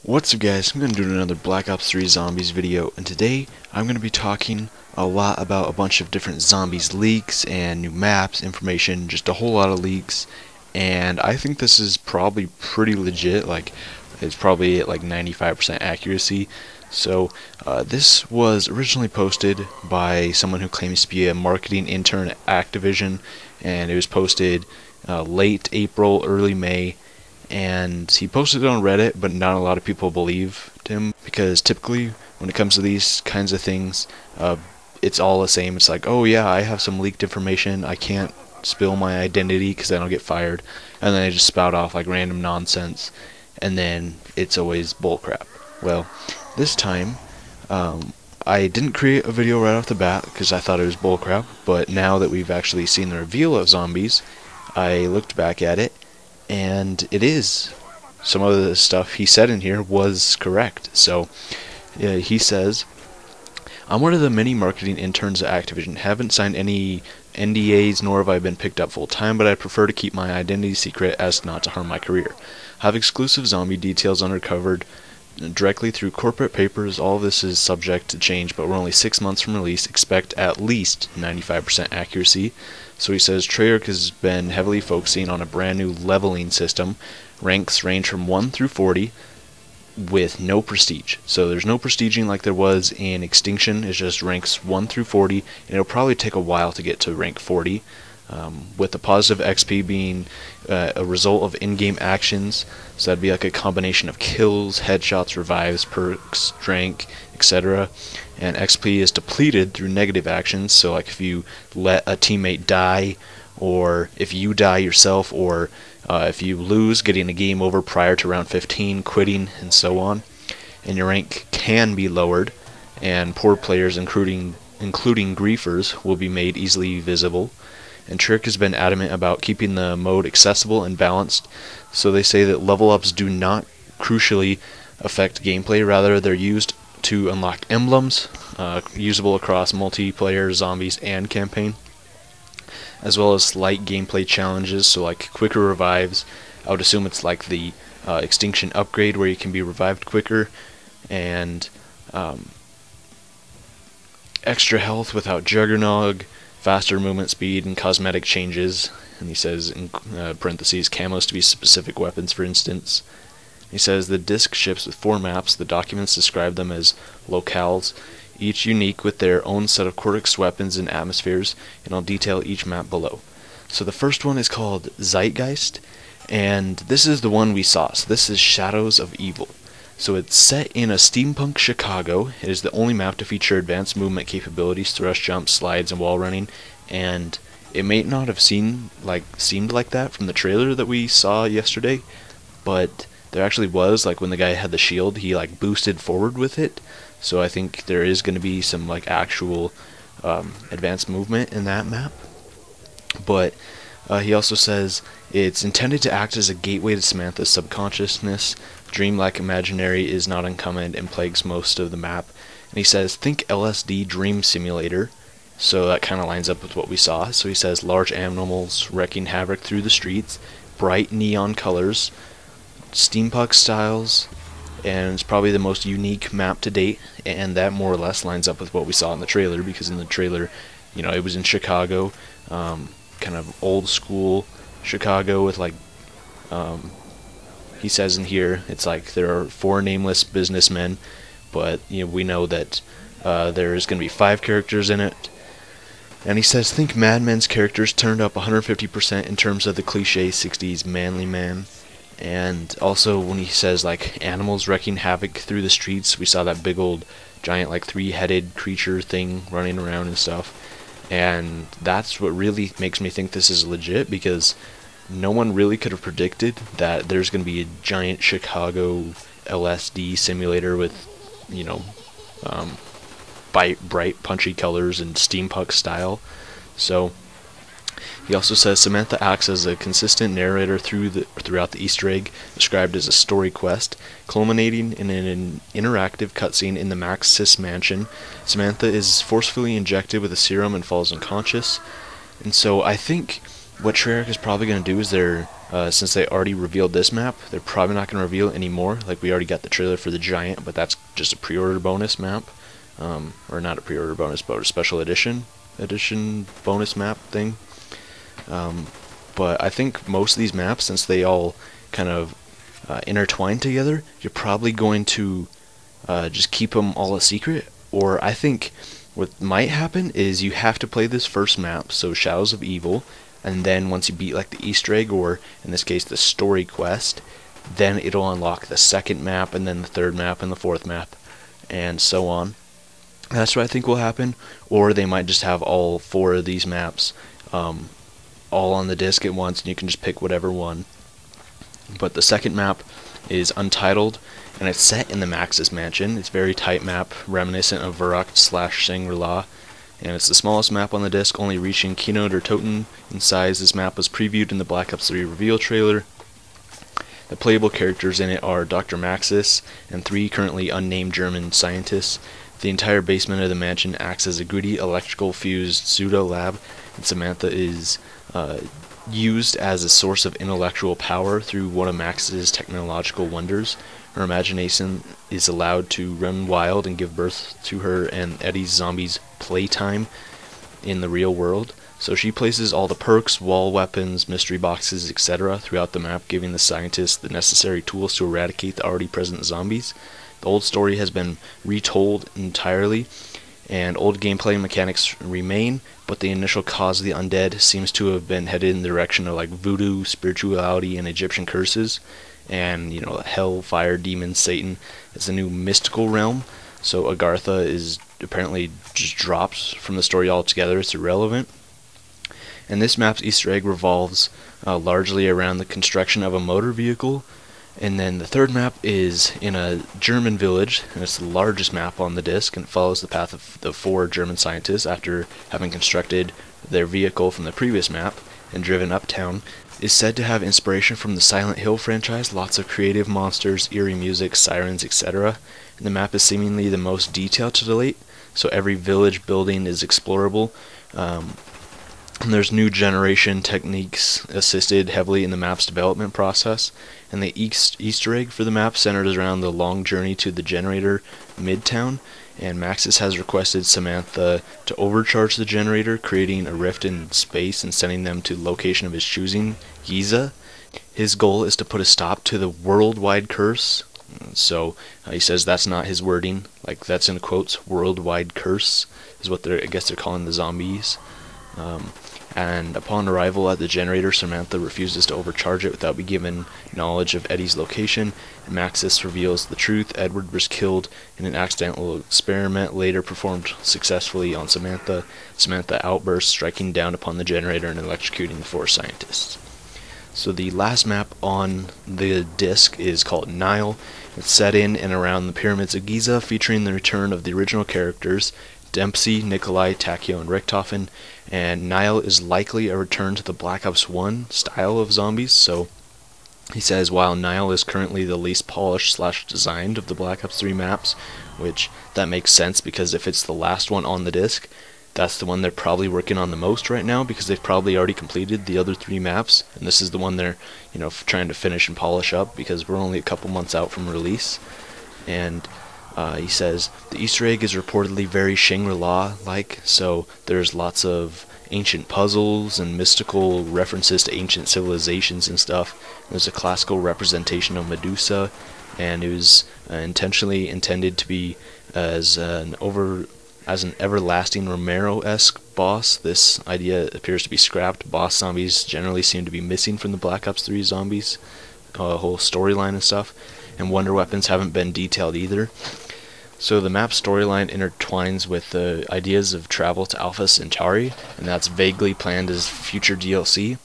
What's up guys, I'm going to do another Black Ops 3 Zombies video, and today I'm going to be talking a lot about a bunch of different Zombies leaks and new maps, information, just a whole lot of leaks, and I think this is probably pretty legit, it's probably at like 95% accuracy. So this was originally posted by someone who claims to be a marketing intern at Activision, and it was posted late April, early May. And he posted it on Reddit, but not a lot of people believed him, because typically when it comes to these kinds of things, it's all the same. It's like, oh yeah, I have some leaked information, I can't spill my identity because then I'll get fired, and then they just spout off like random nonsense, and then it's always bullcrap. Well, this time I didn't create a video right off the bat because I thought it was bullcrap, but now that we've actually seen the reveal of zombies, I looked back at it, and it is. Some of the stuff he said in here was correct. So he says, I'm one of the many marketing interns at Activision. Haven't signed any NDAs, nor have I been picked up full time, but I prefer to keep my identity secret as not to harm my career. Have exclusive zombie details uncovered directly through corporate papers. All of this is subject to change, but we're only 6 months from release. Expect at least 95% accuracy. So he says Treyarch has been heavily focusing on a brand new leveling system. Ranks range from 1 through 40 with no prestige. So there's no prestiging like there was in Extinction. It's just ranks 1 through 40, and it'll probably take a while to get to rank 40. With the positive XP being a result of in-game actions, so that'd be like a combination of kills, headshots, revives, perks, strength, etc. And XP is depleted through negative actions, so like if you let a teammate die, or if you die yourself, or if you lose, getting a game over prior to round 15, quitting, and so on. And your rank can be lowered, and poor players, including griefers, will be made easily visible. And Treyarch has been adamant about keeping the mode accessible and balanced, so they say that level ups do not crucially affect gameplay, rather they're used to unlock emblems, usable across multiplayer, zombies, and campaign, as well as slight gameplay challenges, so like quicker revives. I would assume it's like the Extinction upgrade where you can be revived quicker, and extra health without Juggernog, faster movement speed, and cosmetic changes. And he says in parentheses, camos to be specific weapons, for instance. He says the disc ships with 4 maps. The documents describe them as locales, each unique with their own set of Cortex weapons and atmospheres, and I'll detail each map below. So the first one is called Zeitgeist, and this is the one we saw. So this is Shadows of Evil. So it's set in a steampunk Chicago. It is the only map to feature advanced movement capabilities, thrust jumps, slides, and wall running. And it may not have seemed like that from the trailer that we saw yesterday, but there actually was, like when the guy had the shield, he like boosted forward with it. So I think there is going to be some like actual advanced movement in that map. But he also says it's intended to act as a gateway to Samantha's subconsciousness. Dreamlike imaginary is not uncommon and plagues most of the map. And he says, think LSD dream simulator. So that kind of lines up with what we saw. So he says large animals wreaking havoc through the streets, bright neon colors, steampunk styles, and it's probably the most unique map to date. And that more or less lines up with what we saw in the trailer, because in the trailer, you know, it was in Chicago, kind of old school Chicago with like he says in here, it's like there are 4 nameless businessmen, but you know, we know that there's going to be 5 characters in it. And he says, think Mad Men's characters turned up 150% in terms of the cliche 60s manly man. And also when he says like animals wreaking havoc through the streets, we saw that big old giant like 3-headed creature thing running around and stuff. And that's what really makes me think this is legit, because no one really could have predicted that there's going to be a giant Chicago LSD simulator with, you know, bright punchy colors and steampunk style. So he also says Samantha acts as a consistent narrator throughout the Easter egg, described as a story quest, culminating in an interactive cutscene in the Maxis mansion. Samantha is forcefully injected with a serum and falls unconscious. And so I think what Treyarch is probably going to do is they're since they already revealed this map, they're probably not going to reveal it anymore. Like, we already got the trailer for the Giant, but that's just a pre-order bonus map. Or not a pre-order bonus, but a special edition bonus map thing. But I think most of these maps, since they all kind of intertwine together, you're probably going to just keep them all a secret. Or I think what might happen is you have to play this first map, so Shadows of Evil, and then once you beat like the Easter egg, or in this case the story quest, then it'll unlock the second map, and then the third map, and the fourth map, and so on. That's what I think will happen. Or they might just have all 4 of these maps all on the disc at once, and you can just pick whatever one. But the second map is Untitled, and it's set in the Maxis Mansion. It's a very tight map, reminiscent of Verrückt/Shangri-La, and it's the smallest map on the disc, only reaching Kino der Toten in size. This map was previewed in the Black Ops 3 reveal trailer. The playable characters in it are Dr. Maxis and 3 currently unnamed German scientists. The entire basement of the mansion acts as a gritty electrical fused pseudo lab, and Samantha is used as a source of intellectual power through one of Max's technological wonders. Her imagination is allowed to run wild and give birth to her and Eddie's zombies playtime in the real world. So she places all the perks, wall weapons, mystery boxes, etc. throughout the map, giving the scientists the necessary tools to eradicate the already present zombies. The old story has been retold entirely, and old gameplay mechanics remain, but the initial cause of the undead seems to have been headed in the direction of like voodoo, spirituality, and Egyptian curses. And, you know, hell, fire, demons, Satan. It's a new mystical realm, so Agartha is apparently just dropped from the story altogether. It's irrelevant. And this map's Easter egg revolves largely around the construction of a motor vehicle. And then the third map is in a German village, and it's the largest map on the disc, and it follows the path of the 4 German scientists after having constructed their vehicle from the previous map and driven uptown. Is said to have inspiration from the Silent Hill franchise, lots of creative monsters, eerie music, sirens, etc. And the map is seemingly the most detailed to date, so every village building is explorable. And there's new generation techniques assisted heavily in the map's development process, and the Easter egg for the map centers around the long journey to the generator Midtown, and Maxis has requested Samantha to overcharge the generator, creating a rift in space and sending them to the location of his choosing, Giza. His goal is to put a stop to the worldwide curse. So he says that's not his wording, like that's in quotes, worldwide curse is what I guess they're calling the zombies. And upon arrival at the generator, Samantha refuses to overcharge it without being given knowledge of Eddie's location, and Maxis reveals the truth. Edward was killed in an accidental experiment later performed successfully on Samantha. Samantha outbursts, striking down upon the generator and electrocuting the 4 scientists. So the last map on the disc is called Nile. It's set in and around the pyramids of Giza, featuring the return of the original characters, Dempsey, Nikolai, Takio, and Richtofen, and Nile is likely a return to the Black Ops 1 style of zombies. So he says while Nile is currently the least polished / designed of the Black Ops 3 maps, which that makes sense because if it's the last one on the disc, that's the one they're probably working on the most right now, because they've probably already completed the other 3 maps, and this is the one they're, you know, trying to finish and polish up because we're only a couple months out from release. And he says the Easter egg is reportedly very Shangri-La-like, so there's lots of ancient puzzles and mystical references to ancient civilizations and stuff. There's a classical representation of Medusa, and it was intentionally intended to be as an everlasting Romero-esque boss. This idea appears to be scrapped. Boss zombies generally seem to be missing from the Black Ops 3 zombies whole storyline and stuff, and wonder weapons haven't been detailed either. So the map storyline intertwines with the ideas of travel to Alpha Centauri, and that's vaguely planned as future DLC.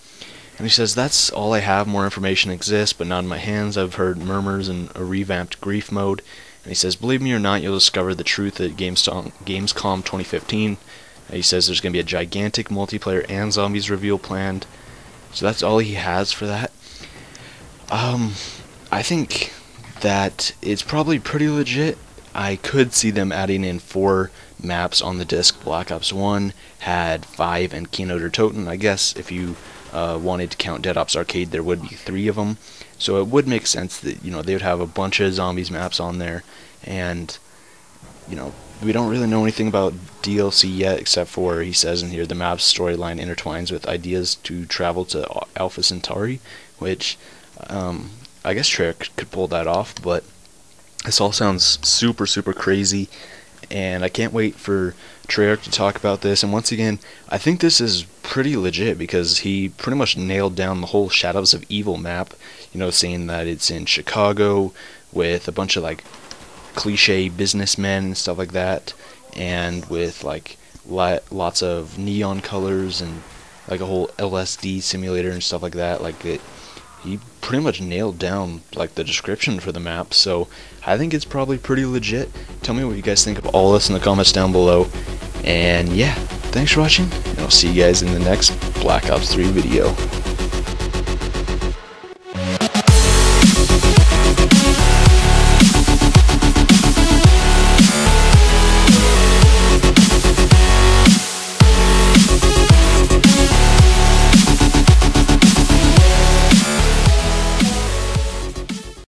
And he says, that's all I have, more information exists, but not in my hands. I've heard murmurs and a revamped grief mode. And he says, believe me or not, you'll discover the truth at Gamescom 2015. And he says there's going to be a gigantic multiplayer and zombies reveal planned. So that's all he has for that. I think that it's probably pretty legit. I could see them adding in 4 maps on the disc. Black Ops 1 had 5 and Kino der Toten. I guess if you wanted to count Dead Ops Arcade, there would be 3 of them. So it would make sense that, they would have a bunch of zombies maps on there. And, we don't really know anything about DLC yet, except for, he says in here, the map's storyline intertwines with ideas to travel to Alpha Centauri, which, I guess Treyarch could pull that off, but this all sounds super, super crazy, and I can't wait for Treyarch to talk about this. And once again, I think this is pretty legit, because he pretty much nailed down the whole Shadows of Evil map, saying that it's in Chicago with a bunch of like cliche businessmen and stuff like that, and with like lots of neon colors and like a whole LSD simulator and stuff like that. He pretty much nailed down like the description for the map, so I think it's probably pretty legit. Tell me what you guys think of all this in the comments down below, and yeah, thanks for watching, and I'll see you guys in the next Black Ops 3 video.